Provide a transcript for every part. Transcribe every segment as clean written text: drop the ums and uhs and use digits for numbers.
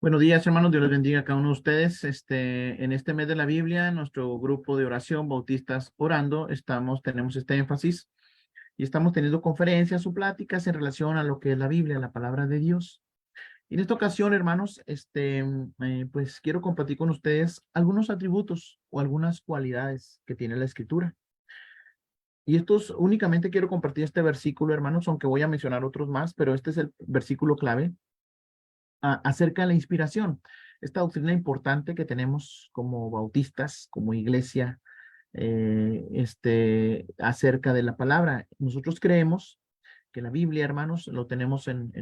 Buenos días, hermanos. Dios les bendiga a cada uno de ustedes. En este mes de la Biblia, nuestro grupo de oración, Bautistas Orando, tenemos este énfasis y estamos teniendo conferencias o pláticas en relación a lo que es la Biblia, la palabra de Dios. Y en esta ocasión, hermanos, pues quiero compartir con ustedes algunos atributos o algunas cualidades que tiene la Escritura. Y estos únicamente quiero compartir este versículo, hermanos, aunque voy a mencionar otros más, pero este es el versículo clave acerca de la inspiración. Esta doctrina importante que tenemos como bautistas, como iglesia, acerca de la palabra. Nosotros creemos que la Biblia, hermanos, lo tenemos en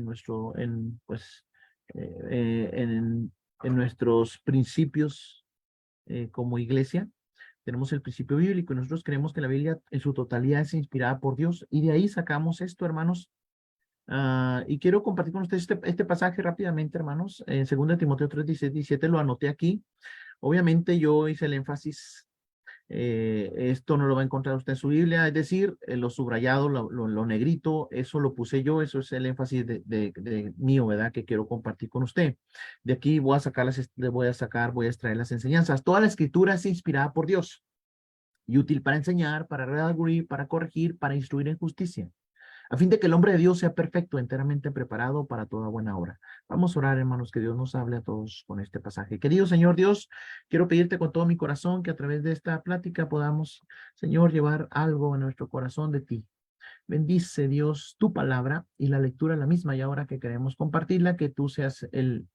nuestros principios como iglesia. Tenemos el principio bíblico y nosotros creemos que la Biblia en su totalidad es inspirada por Dios. Y de ahí sacamos esto, hermanos. Y quiero compartir con ustedes este pasaje rápidamente, hermanos. En 2 Timoteo 3, 16, 17 lo anoté aquí. Obviamente yo hice el énfasis, esto no lo va a encontrar usted en su Biblia, es decir, lo subrayado, lo negrito, eso lo puse yo, eso es el énfasis de mío, ¿verdad? Que quiero compartir con usted. De aquí voy a voy a extraer las enseñanzas. Toda la escritura es inspirada por Dios y útil para enseñar, para redarguir, para corregir, para instruir en justicia, a fin de que el hombre de Dios sea perfecto, enteramente preparado para toda buena obra. Vamos a orar, hermanos, que Dios nos hable a todos con este pasaje. Querido Señor Dios, quiero pedirte con todo mi corazón que a través de esta plática podamos, Señor, llevar algo en nuestro corazón de ti. Bendice, Dios, tu palabra y la lectura es la misma, y ahora que queremos compartirla, que tú seas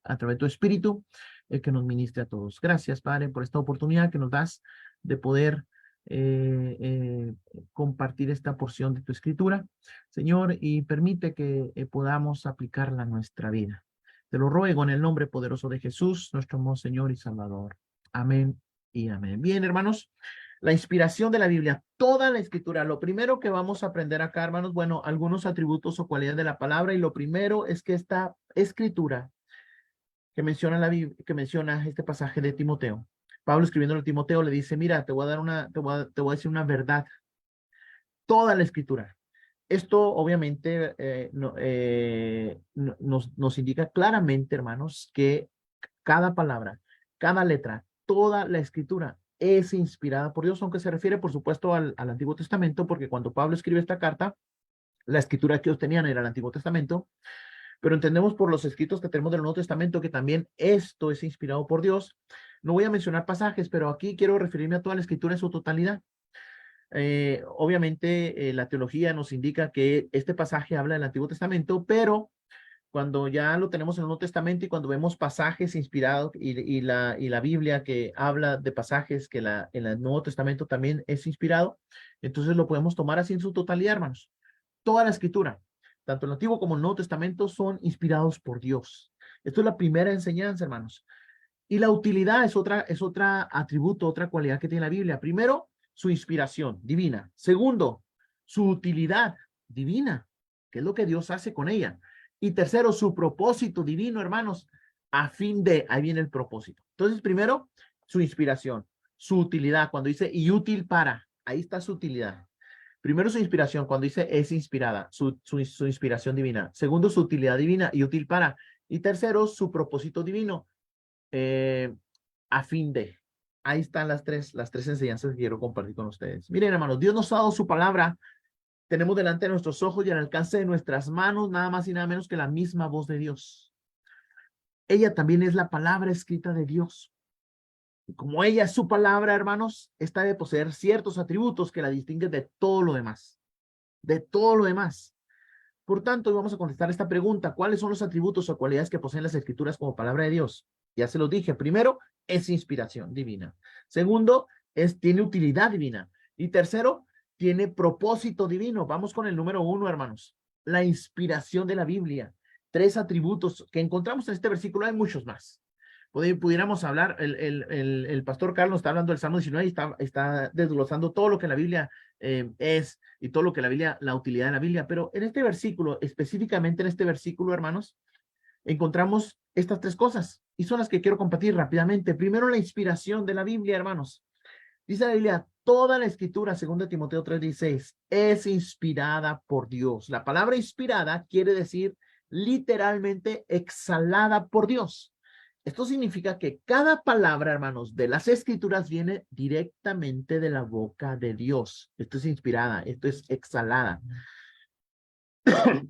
a través de tu espíritu, el que nos ministre a todos. Gracias, Padre, por esta oportunidad que nos das de poder eh, eh, compartir esta porción de tu escritura, Señor, y permite que podamos aplicarla a nuestra vida. Te lo ruego en el nombre poderoso de Jesús, nuestro amado Señor y Salvador. Amén y amén. Bien, hermanos, la inspiración de la Biblia, toda la escritura. Lo primero que vamos a aprender acá, hermanos, bueno, algunos atributos o cualidades de la palabra, y lo primero es que esta escritura que menciona que menciona este pasaje de Timoteo, Pablo escribiendo a Timoteo le dice, mira, te voy a dar te voy a decir una verdad, toda la escritura. Esto obviamente nos indica claramente, hermanos, que cada palabra, cada letra, toda la escritura es inspirada por Dios, aunque se refiere, por supuesto, al Antiguo Testamento, porque cuando Pablo escribe esta carta, la escritura que ellos tenían era el Antiguo Testamento, pero entendemos por los escritos que tenemos del Nuevo Testamento que también esto es inspirado por Dios. No voy a mencionar pasajes, pero aquí quiero referirme a toda la escritura en su totalidad. Obviamente, la teología nos indica que este pasaje habla del Antiguo Testamento, pero cuando ya lo tenemos en el Nuevo Testamento y cuando vemos pasajes inspirados y la Biblia que habla de pasajes que en el Nuevo Testamento también es inspirado, entonces lo podemos tomar así en su totalidad, hermanos. Toda la escritura, tanto el Antiguo como el Nuevo Testamento, son inspirados por Dios. Esto es la primera enseñanza, hermanos. Y la utilidad es otra atributo, otra cualidad que tiene la Biblia. Primero, su inspiración divina. Segundo, su utilidad divina, que es lo que Dios hace con ella. Y tercero, su propósito divino, hermanos, ahí viene el propósito. Entonces, primero, su inspiración, su utilidad, cuando dice y útil para, ahí está su utilidad. Primero, su inspiración, cuando dice es inspirada, su inspiración divina. Segundo, su utilidad divina y útil para. Y tercero, su propósito divino, eh, a fin de. Ahí están las tres enseñanzas que quiero compartir con ustedes. Miren, hermanos, Dios nos ha dado su palabra. Tenemos delante de nuestros ojos y al alcance de nuestras manos nada más y nada menos que la misma voz de Dios. Ella también es la palabra escrita de Dios. Y como ella es su palabra, hermanos, esta debe poseer ciertos atributos que la distinguen de todo lo demás. De todo lo demás. Por tanto, hoy vamos a contestar esta pregunta. ¿Cuáles son los atributos o cualidades que poseen las escrituras como palabra de Dios? Ya se los dije. Primero, es inspiración divina. Segundo, tiene utilidad divina. Y tercero, tiene propósito divino. Vamos con el número uno, hermanos. La inspiración de la Biblia. Tres atributos que encontramos en este versículo. Hay muchos más. Pudiéramos hablar, el pastor Carlos está hablando del Salmo 19 y está desglosando todo lo que la Biblia es y todo lo que la Biblia, la utilidad de la Biblia. Pero en este versículo, específicamente en este versículo, hermanos, encontramos estas tres cosas y son las que quiero compartir rápidamente. Primero, la inspiración de la Biblia, hermanos. Dice la Biblia, toda la escritura, 2 Timoteo 3:16, es inspirada por Dios. La palabra inspirada quiere decir literalmente exhalada por Dios. Esto significa que cada palabra, hermanos, de las escrituras viene directamente de la boca de Dios. Esto es inspirada, esto es exhalada.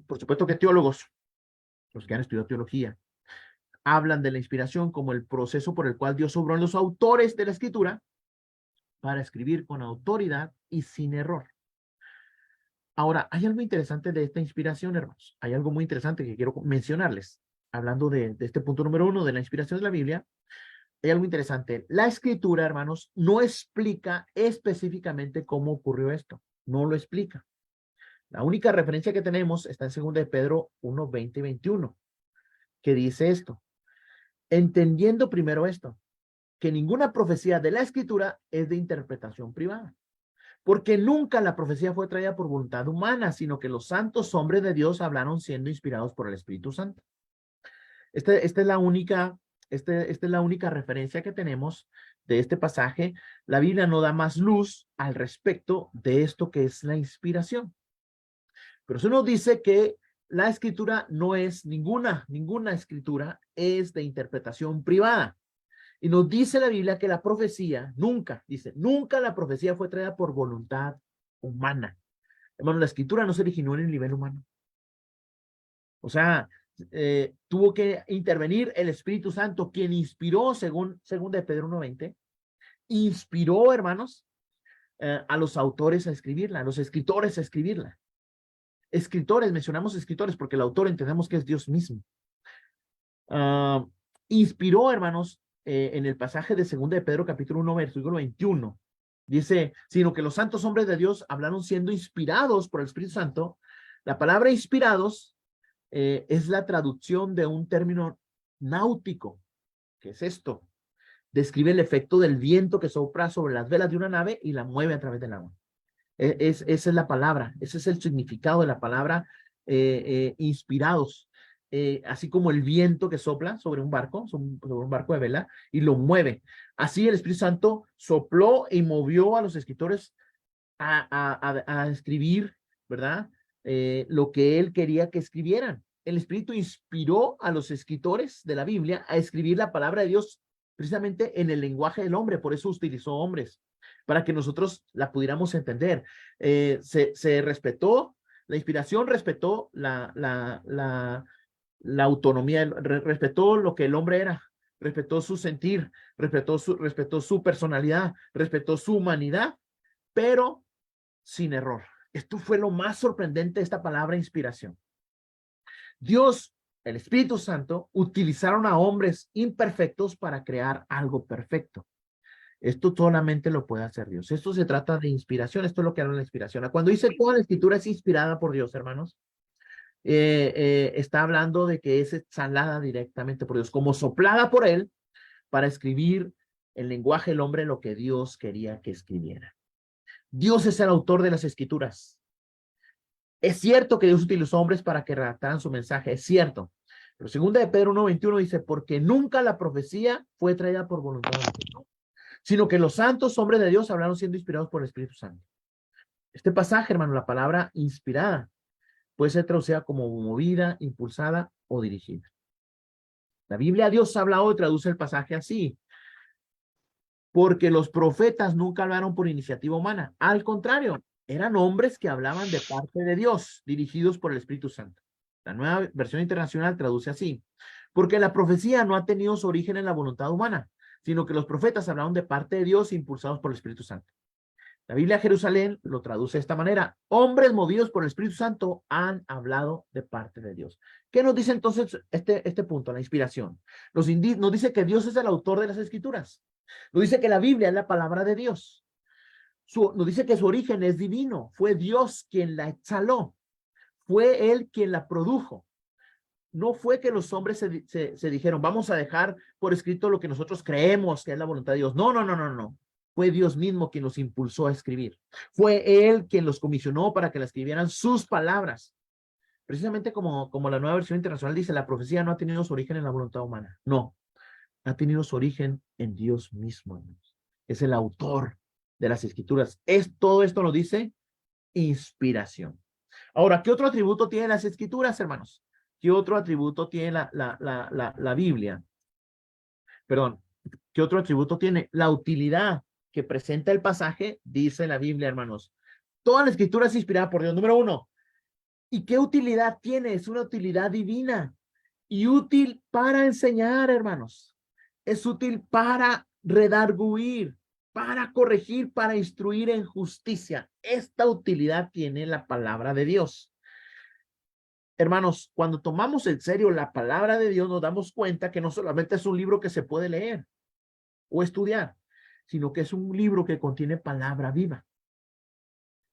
Por supuesto que teólogos, los que han estudiado teología, hablan de la inspiración como el proceso por el cual Dios obró en los autores de la escritura para escribir con autoridad y sin error. Ahora, hay algo interesante de esta inspiración, hermanos. Hay algo muy interesante que quiero mencionarles. Hablando de este punto número 1 de la inspiración de la Biblia, hay algo interesante. La escritura, hermanos, no explica específicamente cómo ocurrió esto. No lo explica. La única referencia que tenemos está en 2 de Pedro 1, 20 y 21, que dice esto. Entendiendo primero esto, que ninguna profecía de la escritura es de interpretación privada. Porque nunca la profecía fue traída por voluntad humana, sino que los santos hombres de Dios hablaron siendo inspirados por el Espíritu Santo. Esta es la única referencia que tenemos de este pasaje. La Biblia no da más luz al respecto de esto que es la inspiración. Pero eso nos dice que la escritura no es ninguna escritura es de interpretación privada. Y nos dice la Biblia que la profecía nunca la profecía fue traída por voluntad humana. Hermano, la escritura no se originó en el nivel humano. O sea, tuvo que intervenir el Espíritu Santo, quien inspiró, según de Pedro 1:20, inspiró, hermanos, a los autores a escribirla, a los escritores a escribirla. Escritores, mencionamos escritores porque el autor entendemos que es Dios mismo. Inspiró, hermanos, en el pasaje de 2 de Pedro capítulo 1, versículo 21. Dice, sino que los santos hombres de Dios hablaron siendo inspirados por el Espíritu Santo. La palabra inspirados es la traducción de un término náutico. ¿Qué es esto? Describe el efecto del viento que sopla sobre las velas de una nave y la mueve a través del agua. Esa es la palabra, ese es el significado de la palabra inspirados. Así como el viento que sopla sobre un barco de vela y lo mueve. Así el Espíritu Santo sopló y movió a los escritores a escribir, ¿verdad? Lo que él quería que escribieran. El Espíritu inspiró a los escritores de la Biblia a escribir la palabra de Dios precisamente en el lenguaje del hombre, por eso utilizó hombres, para que nosotros la pudiéramos entender. Se respetó, la inspiración respetó la autonomía, respetó lo que el hombre era, respetó su sentir, respetó su personalidad, respetó su humanidad, pero sin error. Esto fue lo más sorprendente de esta palabra inspiración. Dios, el Espíritu Santo, utilizaron a hombres imperfectos para crear algo perfecto. Esto solamente lo puede hacer Dios. Esto se trata de inspiración. Esto es lo que habla la inspiración. Cuando dice toda la escritura es inspirada por Dios, hermanos, está hablando de que es exhalada directamente por Dios, como soplada por él para escribir el lenguaje del hombre lo que Dios quería que escribiera. Dios es el autor de las escrituras. Es cierto que Dios utilizó hombres para que redactaran su mensaje, es cierto. Pero 2 de Pedro 1:21 dice, porque nunca la profecía fue traída por voluntad de Dios, sino que los santos hombres de Dios hablaron siendo inspirados por el Espíritu Santo. Este pasaje, hermano, la palabra inspirada, puede ser traducida como movida, impulsada o dirigida. La Biblia, Dios habla hoy, traduce el pasaje así. Porque los profetas nunca hablaron por iniciativa humana. Al contrario, eran hombres que hablaban de parte de Dios, dirigidos por el Espíritu Santo. La Nueva Versión Internacional traduce así. Porque la profecía no ha tenido su origen en la voluntad humana, sino que los profetas hablaron de parte de Dios impulsados por el Espíritu Santo. La Biblia Jerusalén lo traduce de esta manera. Hombres movidos por el Espíritu Santo han hablado de parte de Dios. ¿Qué nos dice entonces este punto, la inspiración? Nos dice que Dios es el autor de las Escrituras. Nos dice que la Biblia es la palabra de Dios. Nos dice que su origen es divino. Fue Dios quien la exhaló. Fue Él quien la produjo. No fue que los hombres se dijeron, vamos a dejar por escrito lo que nosotros creemos que es la voluntad de Dios. No, no, no, no, no. Fue Dios mismo quien los impulsó a escribir. Fue Él quien los comisionó para que la escribieran sus palabras. Precisamente como la Nueva Versión Internacional dice, la profecía no ha tenido su origen en la voluntad humana. No, ha tenido su origen en Dios mismo, hermanos. Es el autor de las Escrituras. Todo esto lo dice inspiración. Ahora, ¿qué otro atributo tienen las Escrituras, hermanos? ¿Qué otro atributo tiene la Biblia? perdón, ¿qué otro atributo tiene? La utilidad que presenta el pasaje, dice la Biblia, hermanos. Toda la escritura es inspirada por Dios. Número uno. ¿Y qué utilidad tiene? Es una utilidad divina y útil para enseñar, hermanos. Es útil para redarguir, para corregir, para instruir en justicia. Esta utilidad tiene la palabra de Dios. Hermanos, cuando tomamos en serio la palabra de Dios, nos damos cuenta que no solamente es un libro que se puede leer o estudiar, sino que es un libro que contiene palabra viva,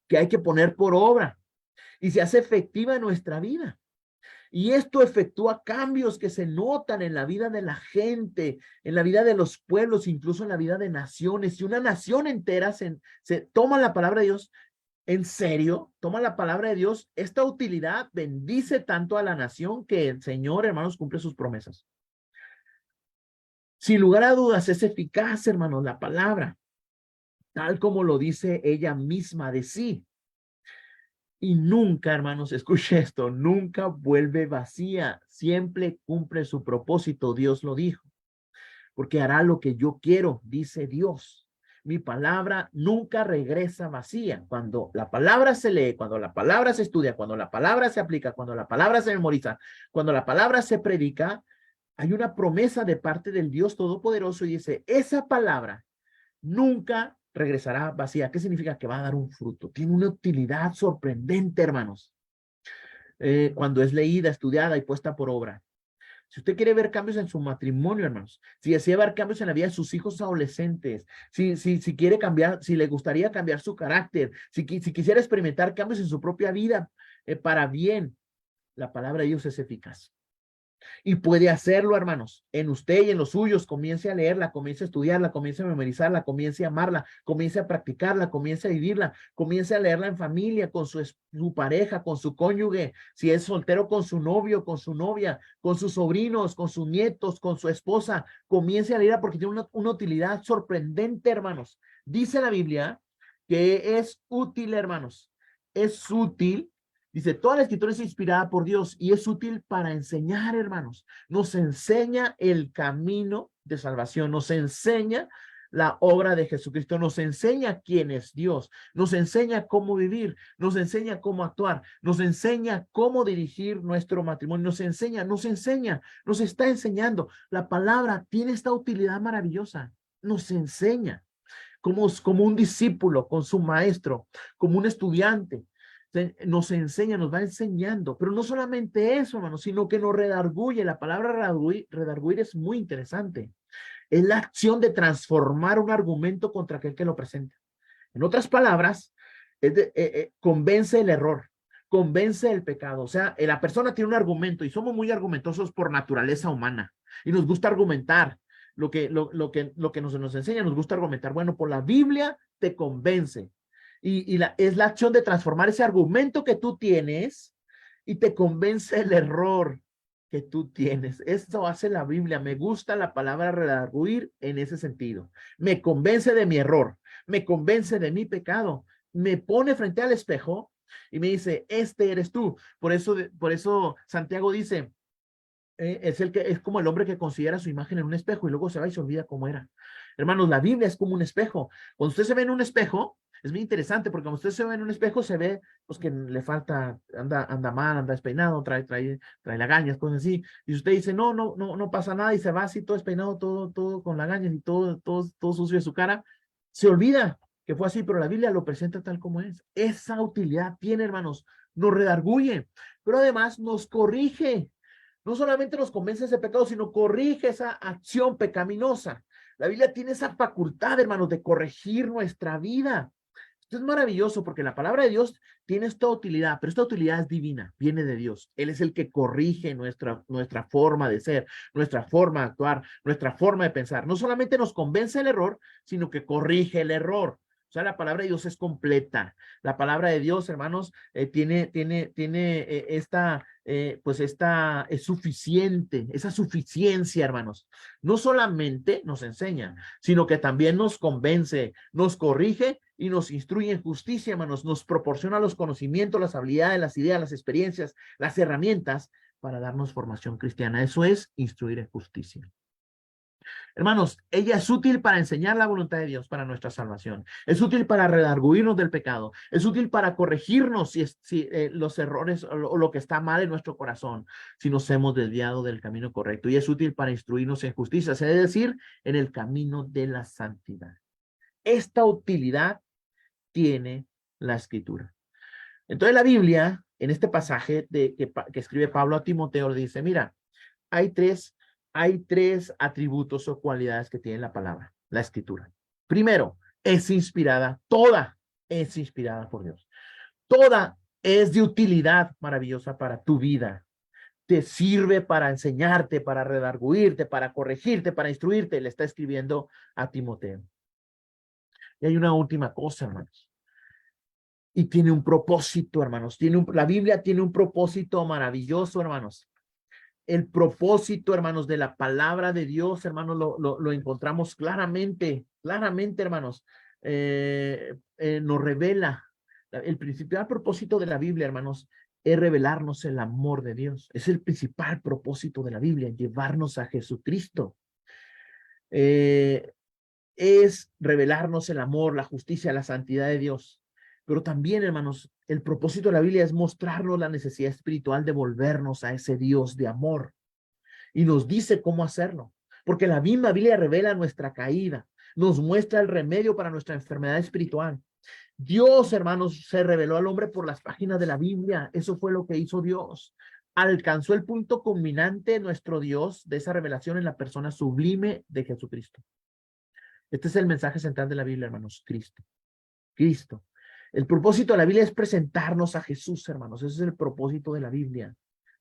que hay que poner por obra y se hace efectiva en nuestra vida. Y esto efectúa cambios que se notan en la vida de la gente, en la vida de los pueblos, incluso en la vida de naciones. Si una nación entera se toma la palabra de Dios en serio, toma la palabra de Dios, esta utilidad bendice tanto a la nación que el Señor, hermanos, cumple sus promesas. Sin lugar a dudas, es eficaz, hermanos, la palabra, tal como lo dice ella misma de sí. Y nunca, hermanos, escuche esto, nunca vuelve vacía, siempre cumple su propósito, Dios lo dijo, porque hará lo que yo quiero, dice Dios. Mi palabra nunca regresa vacía. Cuando la palabra se lee, cuando la palabra se estudia, cuando la palabra se aplica, cuando la palabra se memoriza, cuando la palabra se predica, hay una promesa de parte del Dios Todopoderoso y dice, esa palabra nunca regresará vacía. ¿Qué significa? Que va a dar un fruto. Tiene una utilidad sorprendente, hermanos, cuando es leída, estudiada y puesta por obra. Si usted quiere ver cambios en su matrimonio, hermanos, si desea ver cambios en la vida de sus hijos adolescentes, si quiere cambiar, si le gustaría cambiar su carácter, si quisiera experimentar cambios en su propia vida para bien, la palabra de Dios es eficaz. Y puede hacerlo, hermanos, en usted y en los suyos. Comience a leerla, comience a estudiarla, comience a memorizarla, comience a amarla, comience a practicarla, comience a vivirla, comience a leerla en familia, con su pareja, con su cónyuge, si es soltero, con su novio, con su novia, con sus sobrinos, con sus nietos, con su esposa. Comience a leerla porque tiene una utilidad sorprendente, hermanos. Dice la Biblia que es útil, hermanos. Es útil. Dice, toda la escritura es inspirada por Dios y es útil para enseñar, hermanos. Nos enseña el camino de salvación, nos enseña la obra de Jesucristo, nos enseña quién es Dios, nos enseña cómo vivir, nos enseña cómo actuar, nos enseña cómo dirigir nuestro matrimonio, nos está enseñando. La palabra tiene esta utilidad maravillosa, nos enseña como un discípulo con su maestro, como un estudiante. Nos enseña, nos va enseñando, pero no solamente eso, hermano, sino que nos redarguye. La palabra redarguir es muy interesante. Es la acción de transformar un argumento contra aquel que lo presenta. En otras palabras, convence el error, convence el pecado. O sea, la persona tiene un argumento y somos muy argumentosos por naturaleza humana y nos gusta argumentar. Lo que nos enseña, nos gusta argumentar. Bueno, por la Biblia te convence. Es la acción de transformar ese argumento que tú tienes y te convence el error que tú tienes. Esto hace la Biblia. Me gusta la palabra redarguir en ese sentido. Me convence de mi error, me convence de mi pecado, me pone frente al espejo y me dice, este eres tú. Por eso Santiago dice, es como el hombre que considera su imagen en un espejo y luego se va y se olvida cómo era. Hermanos, la Biblia es como un espejo. Cuando usted se ve en un espejo, es muy interesante porque cuando usted se ve en un espejo se ve pues que le falta, anda mal, anda despeinado, trae lagañas, cosas así. Y usted dice, no pasa nada y se va así todo despeinado, todo con lagañas y todo sucio de su cara. Se olvida que fue así, pero la Biblia lo presenta tal como es. Esa utilidad tiene, hermanos, nos redarguye, pero además nos corrige. No solamente nos convence ese pecado, sino corrige esa acción pecaminosa. La Biblia tiene esa facultad, hermanos, de corregir nuestra vida. Esto es maravilloso porque la palabra de Dios tiene esta utilidad, pero esta utilidad es divina, viene de Dios. Él es el que corrige nuestra forma de ser, nuestra forma de actuar, nuestra forma de pensar. No solamente nos convence el error, sino que corrige el error. O sea, la palabra de Dios es completa. La palabra de Dios, hermanos, tiene esta es suficiente, esa suficiencia, hermanos. No solamente nos enseña, sino que también nos convence, nos corrige y nos instruye en justicia, hermanos. Nos proporciona los conocimientos, las habilidades, las ideas, las experiencias, las herramientas para darnos formación cristiana. Eso es instruir en justicia. Hermanos, ella es útil para enseñar la voluntad de Dios para nuestra salvación. Es útil para redarguirnos del pecado. Es útil para corregirnos si los errores o lo que está mal en nuestro corazón, si nos hemos desviado del camino correcto. Y es útil para instruirnos en justicia, es decir, en el camino de la santidad. Esta utilidad tiene la Escritura. Entonces la Biblia, en este pasaje que escribe Pablo a Timoteo, dice, mira, hay tres atributos o cualidades que tiene la palabra, la Escritura. Primero, es inspirada, toda es inspirada por Dios. Toda es de utilidad maravillosa para tu vida. Te sirve para enseñarte, para redarguirte, para corregirte, para instruirte. Le está escribiendo a Timoteo. Y hay una última cosa, hermanos. Y tiene un propósito, hermanos. La Biblia tiene un propósito maravilloso, hermanos. El propósito, hermanos, de la palabra de Dios, hermanos, lo encontramos claramente, hermanos. Nos revela. El principal propósito de la Biblia, hermanos, es revelarnos el amor de Dios. Es el principal propósito de la Biblia, llevarnos a Jesucristo. Es revelarnos el amor, la justicia, la santidad de Dios. Pero también, hermanos, el propósito de la Biblia es mostrarnos la necesidad espiritual de volvernos a ese Dios de amor. Y nos dice cómo hacerlo. Porque la misma Biblia revela nuestra caída. Nos muestra el remedio para nuestra enfermedad espiritual. Dios, hermanos, se reveló al hombre por las páginas de la Biblia. Eso fue lo que hizo Dios. Alcanzó el punto culminante nuestro Dios de esa revelación en la persona sublime de Jesucristo. Este es el mensaje central de la Biblia, hermanos. Cristo. Cristo. El propósito de la Biblia es presentarnos a Jesús, hermanos. Ese es el propósito de la Biblia.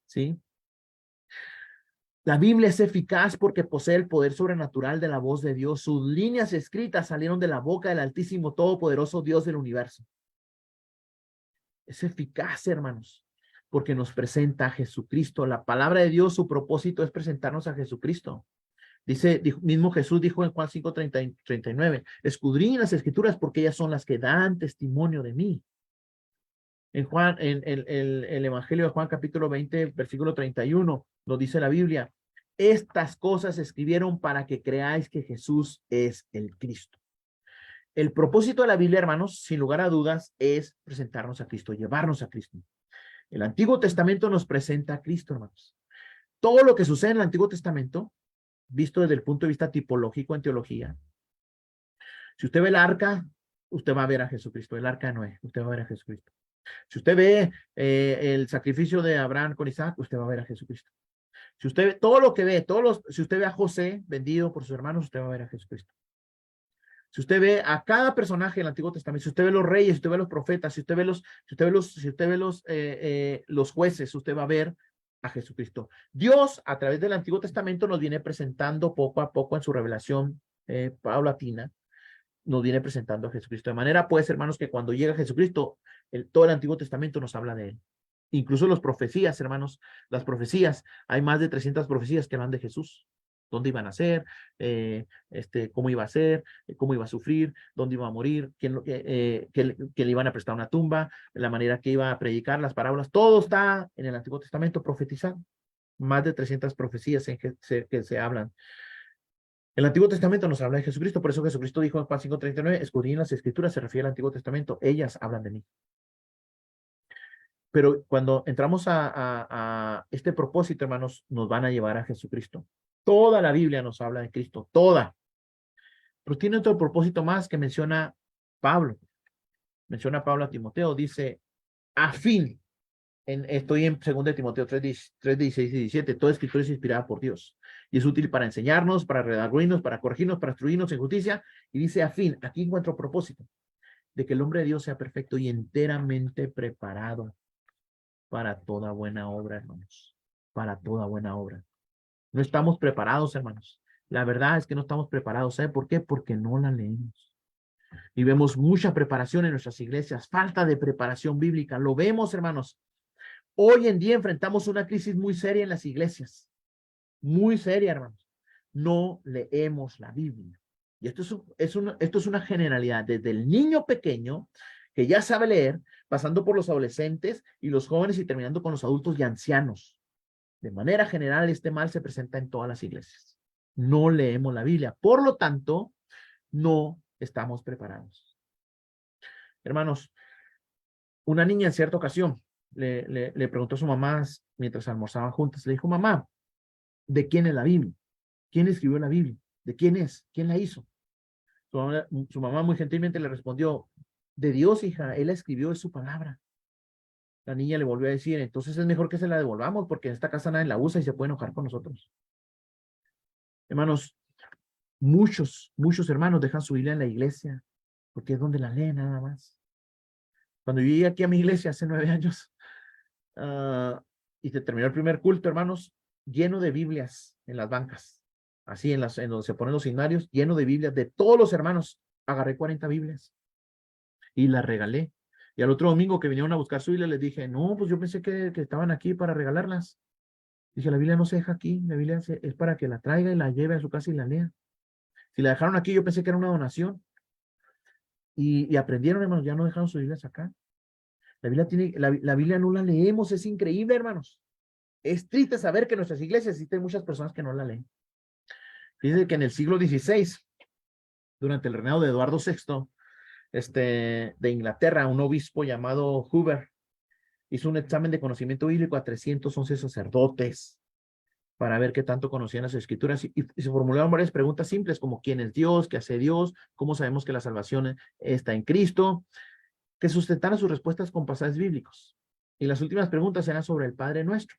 ¿Sí? La Biblia es eficaz porque posee el poder sobrenatural de la voz de Dios. Sus líneas escritas salieron de la boca del Altísimo Todopoderoso Dios del universo. Es eficaz, hermanos, porque nos presenta a Jesucristo. La palabra de Dios, su propósito es presentarnos a Jesucristo. Mismo Jesús dijo en Juan 5:39, escudriñen las escrituras porque ellas son las que dan testimonio de mí. En el Evangelio de Juan capítulo 20, versículo 31, nos dice la Biblia, estas cosas se escribieron para que creáis que Jesús es el Cristo. El propósito de la Biblia, hermanos, sin lugar a dudas, es presentarnos a Cristo, llevarnos a Cristo. El Antiguo Testamento nos presenta a Cristo, hermanos. Todo lo que sucede en el Antiguo Testamento, visto desde el punto de vista tipológico en teología. Si usted ve el arca, usted va a ver a Jesucristo. El arca de Noé, usted va a ver a Jesucristo. Si usted ve el sacrificio de Abraham con Isaac, usted va a ver a Jesucristo. Si usted ve todo lo que ve, si usted ve a José vendido por sus hermanos, usted va a ver a Jesucristo. Si usted ve a cada personaje del Antiguo Testamento, si usted ve los reyes, si usted ve los profetas, si usted ve los jueces, usted va a ver a Jesucristo. Dios, a través del Antiguo Testamento, nos viene presentando poco a poco en su revelación paulatina, nos viene presentando a Jesucristo. De manera, pues, hermanos, que cuando llega Jesucristo, todo el Antiguo Testamento nos habla de él. Incluso las profecías, hermanos, las profecías, hay más de 300 profecías que hablan de Jesús. Dónde iban a ser, cómo iba a ser, cómo iba a sufrir, dónde iba a morir, que le iban a prestar una tumba, la manera que iba a predicar, las parábolas, todo está en el Antiguo Testamento profetizado. Más de 300 profecías que se hablan. El Antiguo Testamento nos habla de Jesucristo, por eso Jesucristo dijo en Juan 5:39, escudriñen las Escrituras, se refiere al Antiguo Testamento, ellas hablan de mí. Pero cuando entramos a este propósito, hermanos, nos van a llevar a Jesucristo. Toda la Biblia nos habla de Cristo, toda. Pero tiene otro propósito más que menciona Pablo. Menciona Pablo a Timoteo, dice, a fin, estoy en 2 Timoteo 3:16 y 17, toda escritura es inspirada por Dios y es útil para enseñarnos, para redarguirnos, para corregirnos, para instruirnos en justicia, y dice a fin, aquí encuentro propósito, de que el hombre de Dios sea perfecto y enteramente preparado para toda buena obra, hermanos, para toda buena obra. No estamos preparados, hermanos. La verdad es que no estamos preparados. ¿Sabe por qué? Porque no la leemos. Y vemos mucha preparación en nuestras iglesias, falta de preparación bíblica. Lo vemos, hermanos. Hoy en día enfrentamos una crisis muy seria en las iglesias. Muy seria, hermanos. No leemos la Biblia. Y esto es una generalidad, desde el niño pequeño, que ya sabe leer, pasando por los adolescentes y los jóvenes y terminando con los adultos y ancianos. De manera general, este mal se presenta en todas las iglesias. no leemos la Biblia. Por lo tanto, no estamos preparados. Hermanos, una niña en cierta ocasión le preguntó a su mamá mientras almorzaban juntas, le dijo, mamá, ¿de quién es la Biblia? ¿Quién escribió la Biblia? ¿De quién es? ¿Quién la hizo? Su mamá muy gentilmente le respondió, de Dios, hija, Él la escribió, es su palabra. La niña le volvió a decir, entonces es mejor que se la devolvamos porque en esta casa nadie la usa y se puede enojar con nosotros. Hermanos, muchos hermanos dejan su Biblia en la iglesia porque es donde la leen nada más. Cuando yo llegué aquí a mi iglesia hace 9 años y se terminó el primer culto, hermanos, lleno de Biblias en las bancas, así en donde se ponen los signarios, lleno de Biblias de todos los hermanos. Agarré 40 Biblias y las regalé. Y al otro domingo que vinieron a buscar su Biblia, les dije, no, pues yo pensé que estaban aquí para regalarlas. Dije, la Biblia no se deja aquí, la Biblia es para que la traiga y la lleve a su casa y la lea. Si la dejaron aquí, yo pensé que era una donación. Y aprendieron, hermanos, ya no dejaron sus Biblias acá. La Biblia no la leemos, es increíble, hermanos. Es triste saber que en nuestras iglesias existen muchas personas que no la leen. Dice que en el siglo XVI, durante el reinado de Eduardo VI, de Inglaterra, un obispo llamado Hoover hizo un examen de conocimiento bíblico a 311 sacerdotes para ver qué tanto conocían las escrituras y se formularon varias preguntas simples como quién es Dios, qué hace Dios, cómo sabemos que la salvación está en Cristo, que sustentaran sus respuestas con pasajes bíblicos. Y las últimas preguntas eran sobre el Padre Nuestro.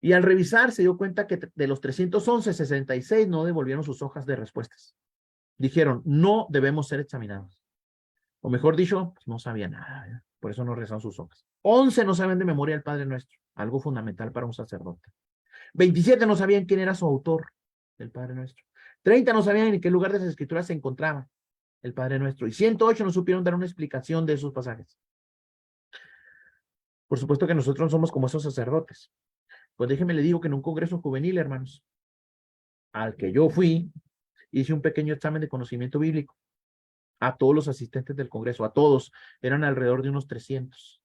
Y al revisar se dio cuenta que de los 311, 66 no devolvieron sus hojas de respuestas. Dijeron, no debemos ser examinados. O mejor dicho, pues no sabía nada, ¿verdad? Por eso no rezaron sus hojas. 11 no saben de memoria el Padre Nuestro, algo fundamental para un sacerdote. 27 no sabían quién era su autor, el Padre Nuestro. 30 no sabían en qué lugar de las Escrituras se encontraba el Padre Nuestro. Y 108 no supieron dar una explicación de esos pasajes. Por supuesto que nosotros no somos como esos sacerdotes. Pues déjeme le digo que en un congreso juvenil, hermanos, al que yo fui, hice un pequeño examen de conocimiento bíblico a todos los asistentes del congreso, a todos, eran alrededor de unos 300.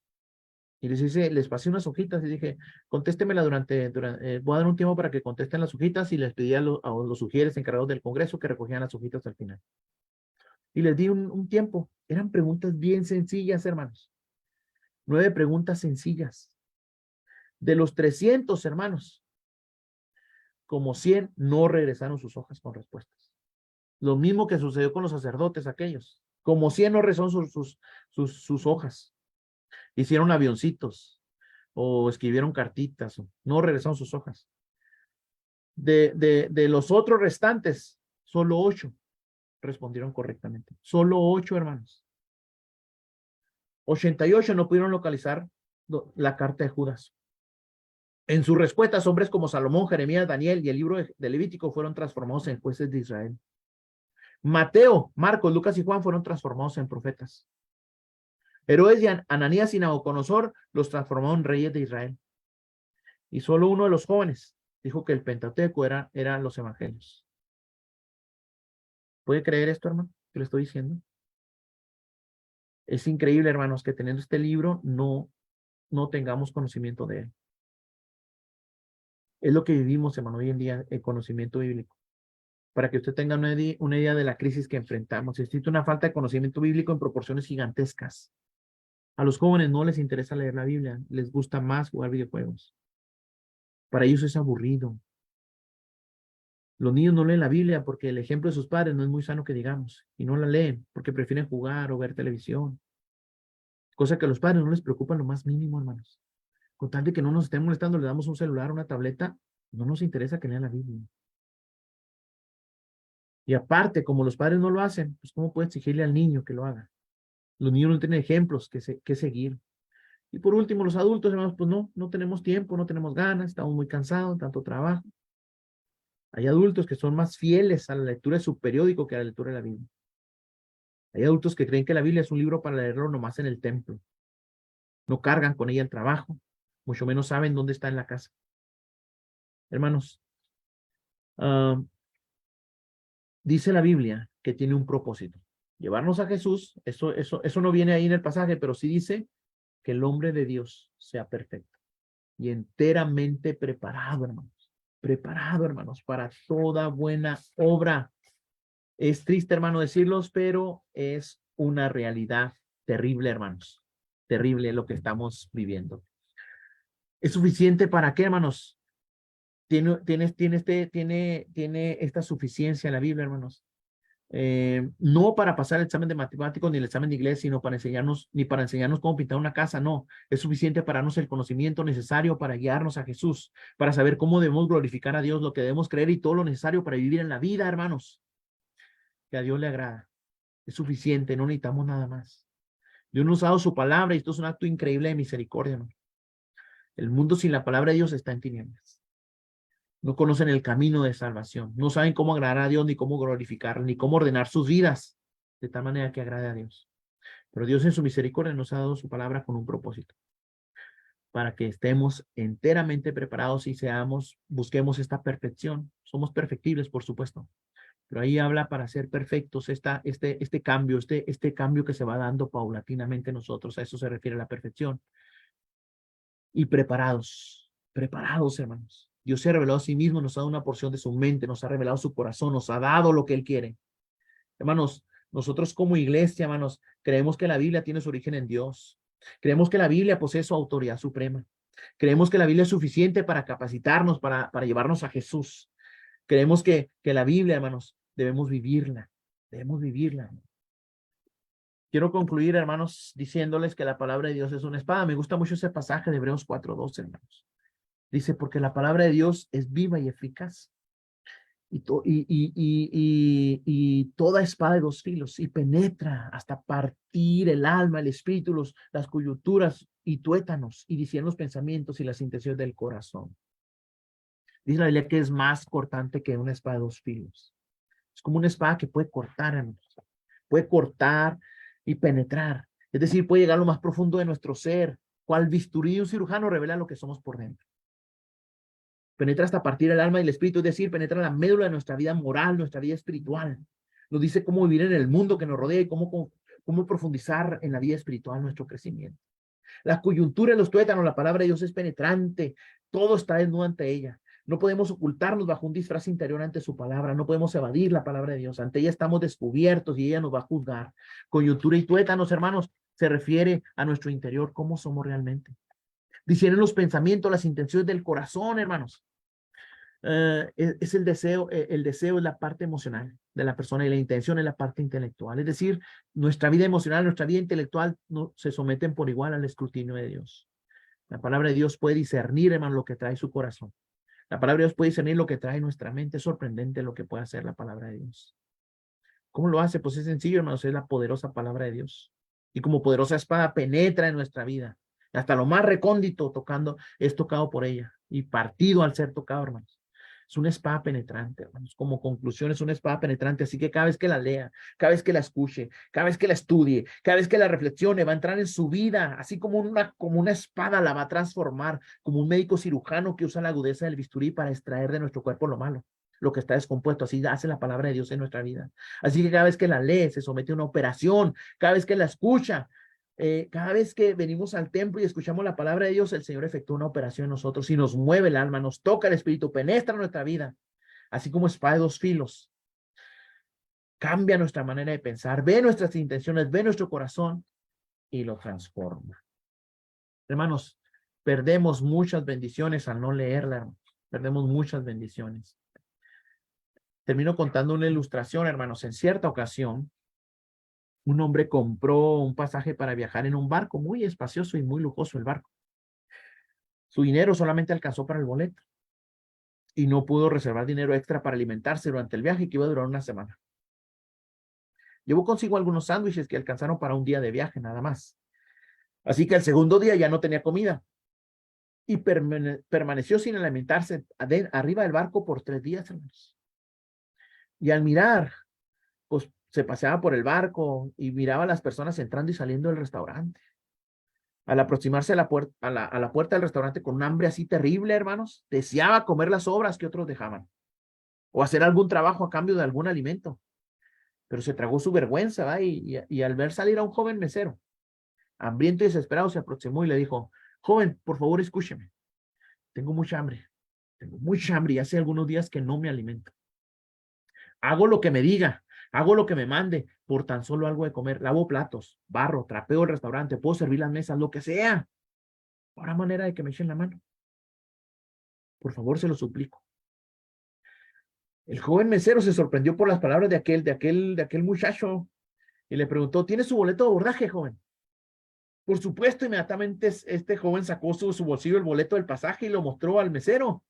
Y les pasé unas hojitas y dije, contéstemela voy a dar un tiempo para que contesten las hojitas y les pedí a los sugieres encargados del congreso que recogían las hojitas al final. Y les di un tiempo. Eran preguntas bien sencillas, hermanos. 9 preguntas sencillas. De los 300, hermanos, como 100 no regresaron sus hojas con respuestas. Lo mismo que sucedió con los sacerdotes aquellos. Como 100 no regresaron sus hojas. Hicieron avioncitos o escribieron cartitas. No regresaron sus hojas. De los otros restantes, solo 8 respondieron correctamente. Solo 8, hermanos. 88 no pudieron localizar la carta de Judas. En sus respuestas, hombres como Salomón, Jeremías, Daniel y el libro de Levítico fueron transformados en jueces de Israel. Mateo, Marcos, Lucas y Juan fueron transformados en profetas. Herodes y Ananías y Nabucodonosor los transformaron en reyes de Israel. Y solo uno de los jóvenes dijo que el Pentateuco eran los evangelios. ¿Puede creer esto, hermano? ¿Qué le estoy diciendo? Es increíble, hermanos, que teniendo este libro no tengamos conocimiento de él. Es lo que vivimos, hermano, hoy en día, el conocimiento bíblico. Para que usted tenga una idea de la crisis que enfrentamos. Existe una falta de conocimiento bíblico en proporciones gigantescas. A los jóvenes no les interesa leer la Biblia, les gusta más jugar videojuegos. Para ellos es aburrido. Los niños no leen la Biblia porque el ejemplo de sus padres no es muy sano que digamos, y no la leen porque prefieren jugar o ver televisión. Cosa que a los padres no les preocupa lo más mínimo, hermanos. Con tal de que no nos estén molestando, le damos un celular, una tableta, no nos interesa que lean la Biblia. Y aparte, como los padres no lo hacen, pues ¿cómo puede exigirle al niño que lo haga? Los niños no tienen ejemplos que seguir. Y por último, los adultos, hermanos, pues no tenemos tiempo, no tenemos ganas, estamos muy cansados, tanto trabajo. Hay adultos que son más fieles a la lectura de su periódico que a la lectura de la Biblia. Hay adultos que creen que la Biblia es un libro para leerlo nomás en el templo. No cargan con ella el trabajo, mucho menos saben dónde está en la casa. Hermanos, dice la Biblia que tiene un propósito. Llevarnos a Jesús, eso no viene ahí en el pasaje, pero sí dice que el hombre de Dios sea perfecto y enteramente preparado, hermanos. preparado, hermanos, para toda buena obra. Es triste, hermano, decirlos, pero es una realidad terrible, hermanos. Terrible lo que estamos viviendo. ¿Es suficiente para qué, hermanos? Tiene esta suficiencia en la Biblia, hermanos. No para pasar el examen de matemáticos ni el examen de inglés, sino para enseñarnos, ni para enseñarnos cómo pintar una casa, no. Es suficiente para darnos el conocimiento necesario para guiarnos a Jesús, para saber cómo debemos glorificar a Dios, lo que debemos creer y todo lo necesario para vivir en la vida, hermanos, que a Dios le agrada. Es suficiente, no necesitamos nada más. Dios nos ha dado su palabra y esto es un acto increíble de misericordia, hermano. El mundo sin la palabra de Dios está en tinieblas. No conocen el camino de salvación. No saben cómo agradar a Dios, ni cómo glorificarle, ni cómo ordenar sus vidas de tal manera que agrade a Dios. Pero Dios en su misericordia nos ha dado su palabra con un propósito. Para que estemos enteramente preparados y busquemos esta perfección. Somos perfectibles, por supuesto. Pero ahí habla para ser perfectos, este cambio que se va dando paulatinamente en nosotros. A eso se refiere la perfección. Y preparados, hermanos. Dios se ha revelado a sí mismo, nos ha dado una porción de su mente, nos ha revelado su corazón, nos ha dado lo que Él quiere. Hermanos, nosotros como iglesia, hermanos, creemos que la Biblia tiene su origen en Dios. Creemos que la Biblia posee su autoridad suprema. Creemos que la Biblia es suficiente para capacitarnos, para llevarnos a Jesús. Creemos que la Biblia, hermanos, debemos vivirla. Debemos vivirla. Quiero concluir, hermanos, diciéndoles que la palabra de Dios es una espada. Me gusta mucho ese pasaje de Hebreos 4:12, hermanos. Dice, porque la palabra de Dios es viva y eficaz. Y toda espada de dos filos y penetra hasta partir el alma, el espíritu, las coyunturas y tuétanos y discierne los pensamientos y las intenciones del corazón. Dice la Biblia que es más cortante que una espada de dos filos. Es como una espada que puede cortar, hermanos. Puede cortar y penetrar. Es decir, puede llegar a lo más profundo de nuestro ser. Cual bisturí de un cirujano revela lo que somos por dentro. Penetra hasta partir el alma y el espíritu, es decir, penetra la médula de nuestra vida moral, nuestra vida espiritual. Nos dice cómo vivir en el mundo que nos rodea y cómo profundizar en la vida espiritual nuestro crecimiento. La coyuntura de los tuétanos, la palabra de Dios es penetrante. Todo está desnudo ante ella. No podemos ocultarnos bajo un disfraz interior ante su palabra. No podemos evadir la palabra de Dios. Ante ella estamos descubiertos y ella nos va a juzgar. Coyuntura y tuétanos, hermanos, se refiere a nuestro interior, cómo somos realmente. Disciernen los pensamientos, las intenciones del corazón, hermanos. Es el deseo es la parte emocional de la persona y la intención es la parte intelectual. Es decir, nuestra vida emocional, nuestra vida intelectual no se someten por igual al escrutinio de Dios. La palabra de Dios puede discernir, hermano, lo que trae su corazón. La palabra de Dios puede discernir lo que trae nuestra mente. Es sorprendente lo que puede hacer la palabra de Dios. ¿Cómo lo hace? Pues es sencillo, hermanos, es la poderosa palabra de Dios. Y como poderosa espada penetra en nuestra vida. Hasta lo más recóndito es tocado por ella y partido al ser tocado, hermanos. Es una espada penetrante, hermanos. Como conclusión, es una espada penetrante. Así que cada vez que la lea, cada vez que la escuche, cada vez que la estudie, cada vez que la reflexione, va a entrar en su vida, así como una espada la va a transformar, como un médico cirujano que usa la agudeza del bisturí para extraer de nuestro cuerpo lo malo, lo que está descompuesto. Así hace la palabra de Dios en nuestra vida. Así que cada vez que la lee, se somete a una operación, cada vez que la escucha, cada vez que venimos al templo y escuchamos la palabra de Dios, el Señor efectúa una operación en nosotros y nos mueve el alma, nos toca el espíritu, penetra nuestra vida, así como espada de dos filos. Cambia nuestra manera de pensar, ve nuestras intenciones, ve nuestro corazón y lo transforma. Hermanos, perdemos muchas bendiciones al no leerla, hermanos. Perdemos muchas bendiciones. Termino contando una ilustración, hermanos. En cierta ocasión, un hombre compró un pasaje para viajar en un barco muy espacioso y muy lujoso el barco. Su dinero solamente alcanzó para el boleto y no pudo reservar dinero extra para alimentarse durante el viaje que iba a durar una semana. Llevó consigo algunos sándwiches que alcanzaron para un día de viaje nada más. Así que el segundo día ya no tenía comida y permaneció sin alimentarse arriba del barco por 3 días, hermanos. Y al mirar, pues se paseaba por el barco y miraba a las personas entrando y saliendo del restaurante. Al aproximarse a la puerta del restaurante con un hambre así terrible, hermanos, deseaba comer las sobras que otros dejaban o hacer algún trabajo a cambio de algún alimento. Pero se tragó su vergüenza, ¿va? Y al ver salir a un joven mesero, hambriento y desesperado, se aproximó y le dijo: joven, por favor, escúcheme. Tengo mucha hambre. Tengo mucha hambre y hace algunos días que no me alimento. Hago lo que me diga, hago lo que me mande, por tan solo algo de comer. Lavo platos, barro, trapeo el restaurante, puedo servir las mesas, lo que sea. Ahora manera de que me echen la mano. Por favor, se lo suplico. El joven mesero se sorprendió por las palabras de aquel muchacho y le preguntó, ¿tiene su boleto de abordaje, joven? Por supuesto, inmediatamente este joven sacó su bolsillo el boleto del pasaje y lo mostró al mesero.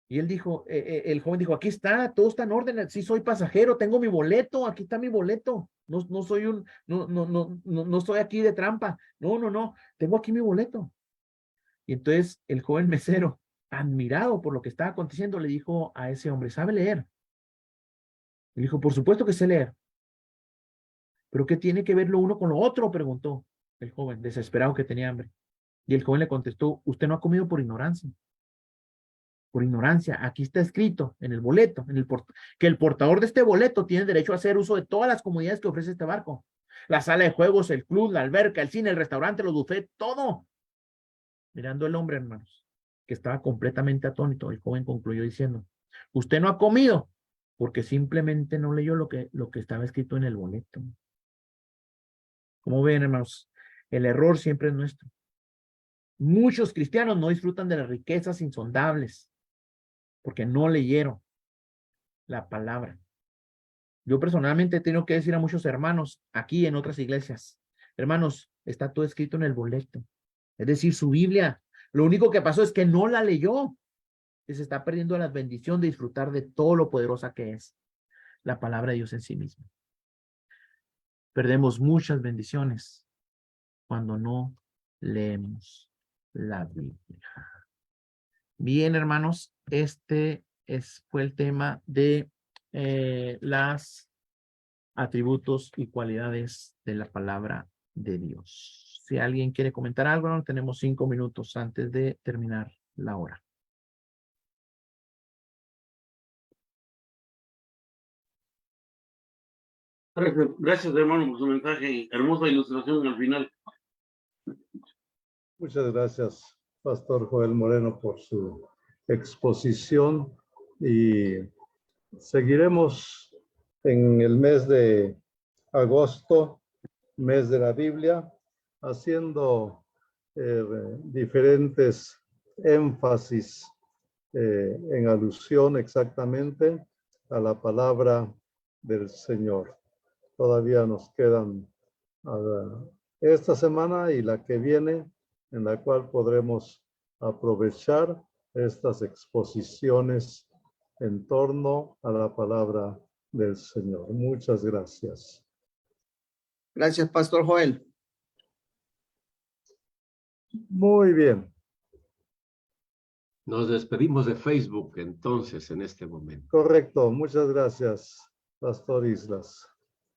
Y él dijo, el joven dijo, aquí está, todo está en orden, sí soy pasajero, tengo mi boleto, aquí está mi boleto. No soy no estoy aquí de trampa. No, tengo aquí mi boleto. Y entonces el joven mesero, admirado por lo que estaba aconteciendo, le dijo a ese hombre, ¿sabe leer? Le dijo, por supuesto que sé leer. ¿Pero qué tiene que ver lo uno con lo otro? Preguntó el joven, desesperado que tenía hambre. Y el joven le contestó, usted no ha comido por ignorancia. Por ignorancia, aquí está escrito en el boleto, que el portador de este boleto tiene derecho a hacer uso de todas las comodidades que ofrece este barco. La sala de juegos, el club, la alberca, el cine, el restaurante, los buffets, todo. Mirando el hombre, hermanos, que estaba completamente atónito, el joven concluyó diciendo, usted no ha comido porque simplemente no leyó lo que estaba escrito en el boleto. Como ven, hermanos, el error siempre es nuestro. Muchos cristianos no disfrutan de las riquezas insondables porque no leyeron la palabra. Yo personalmente he tenido que decir a muchos hermanos aquí en otras iglesias, hermanos, está todo escrito en el boleto. Es decir, su Biblia. Lo único que pasó es que no la leyó. Y se está perdiendo la bendición de disfrutar de todo lo poderosa que es la palabra de Dios en sí misma. Perdemos muchas bendiciones cuando no leemos la Biblia. Bien, hermanos, fue el tema de las atributos y cualidades de la palabra de Dios. Si alguien quiere comentar algo, ¿no? Tenemos 5 minutos antes de terminar la hora. Gracias, hermano, por su mensaje y hermosa ilustración al final. Muchas gracias, Pastor Joel Moreno, por su exposición y seguiremos en el mes de agosto, mes de la Biblia, haciendo diferentes énfasis en alusión exactamente a la palabra del Señor. Todavía nos quedan esta semana y la que viene, en la cual podremos aprovechar estas exposiciones en torno a la palabra del Señor. Muchas gracias. Gracias, Pastor Joel. Muy bien. Nos despedimos de Facebook entonces en este momento. Correcto. Muchas gracias, Pastor Islas.